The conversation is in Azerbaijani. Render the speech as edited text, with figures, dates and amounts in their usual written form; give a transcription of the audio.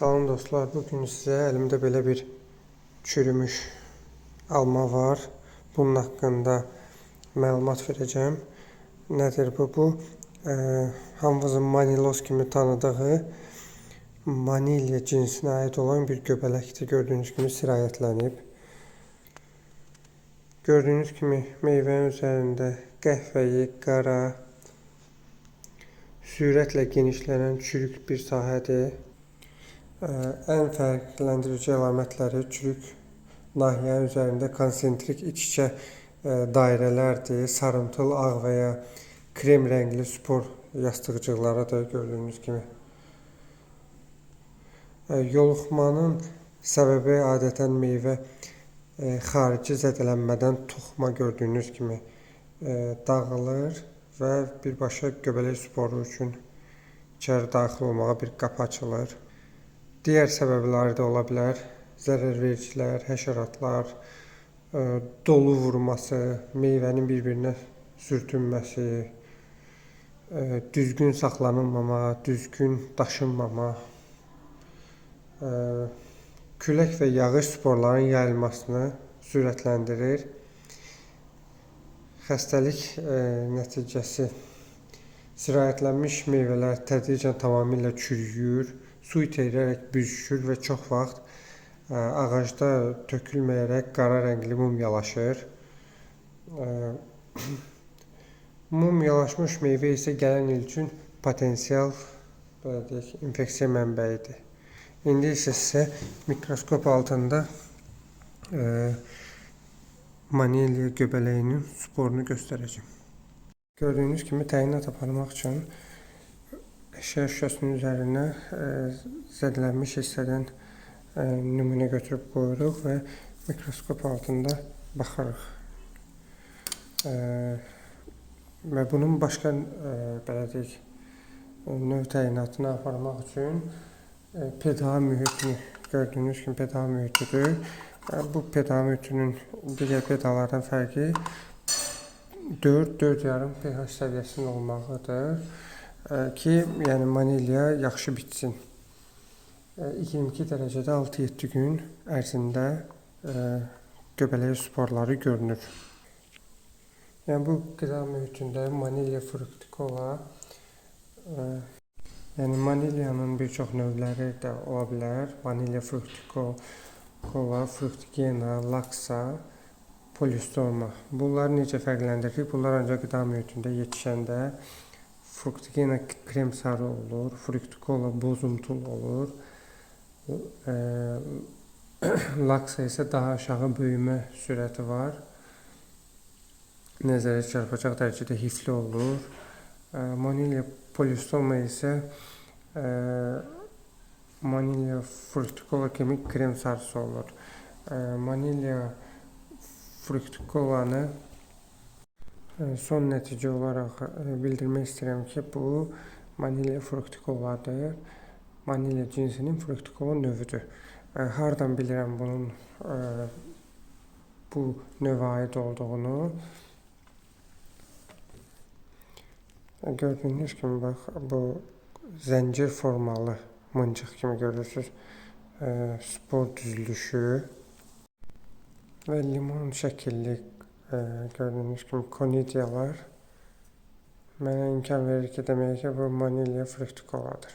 Salam dostlar, bugün sizə əlimdə belə bir çürümüş alma var. Bunun haqqında məlumat verəcəm. Nədir bu? Bu hamımızın manilos kimi tanıdığı manilya cinsinə aid olan bir göbələkdir. Gördüyünüz kimi sirayətlənib. Gördüyünüz kimi meyvənin üzərində qəhvəyi, qara, sürətlə genişlənən çürük bir sahədir. Ən fərqləndirici əlamətləri çürük nahiyənin üzərində konsentrik iç-içə dairələrdir. Sarımtıl, ağ və ya krem rəngli spor yastıqcıqlarıdır gördüyünüz kimi. Yoluxmanın səbəbi adətən meyvə xarici zədələnmədən toxuma gördüyünüz kimi dağılır və birbaşa göbələk sporu üçün içəri daxil olmağa bir qapı açılır. Digər səbəbləri də ola bilər. Zərərvericilər, həşəratlar, dolu vurması, meyvənin bir-birinə sürtünməsi, düzgün saxlanılmama, düzgün daşınmama, külək və yağış sporların yayılmasını sürətləndirir. Xəstəlik nəticəsi sirayətlənmiş meyvələr tədricən tamamilə çürüyür, su itərərək büzüşür və çox vaxt ağacda tökülməyərək qara rəngli mumyalaşır. Mumyalaşmış meyvə isə gələn il üçün potensial infeksiya mənbəyidir. İndi isə sizə mikroskop altında manilya göbələyinin sporunu göstərəcəm. Gördüyünüz kimi təyinat aparmaq üçün əşya şüşəsinin üzərinə zədələnmiş hissədən nümunə götürüb qoyuruq və mikroskop altında baxırıq. Və bunun başqa növ təyinatını aparmaq üçün PDA mühitini gördüyünüz kimi PDA mühitidir. Bu PDA mühitinin digər PDAlardan fərqi 4-4,5 pH səviyyəsində olmağıdır ki, yəni manilya yaxşı bitsin. 22 dərəcədə 6-7 gün ərzində göbələk sporları görünür. Yəni bu qida mühitində manilya fructicola, yəni manilyanın bir çox növləri də ola bilər. Manilya fructicola, fructigena, laksa, polistorma. Bunları necə fərqləndirir? Bunlar ancaq qida mühitində yetişəndə fructigena krem sarı olur, fructicola bozumtul olur. Laksa isə daha aşağı böyümə sürəti var. Nəzərə çarpacaq dərəcədə hifli olur. Manilya polistorma isə manilya fructicola kimi krem sarısı olur. Manilya fructicolanı son nəticə olaraq bildirmək istəyirəm ki, bu manilya fructicoladır. Manilya cinsinin fructicola növüdür. Hardan bilirəm bunun bu növə aid olduğunu? Gördüyünüz kimi bax, bu zəncir formalı mıncıq kimi görürsünüz. Spor düzülüşü və limon şəkilli gördüyünüz kimi konidiyalar mənə imkan verir ki, demək ki, bu manilya fructicoladır.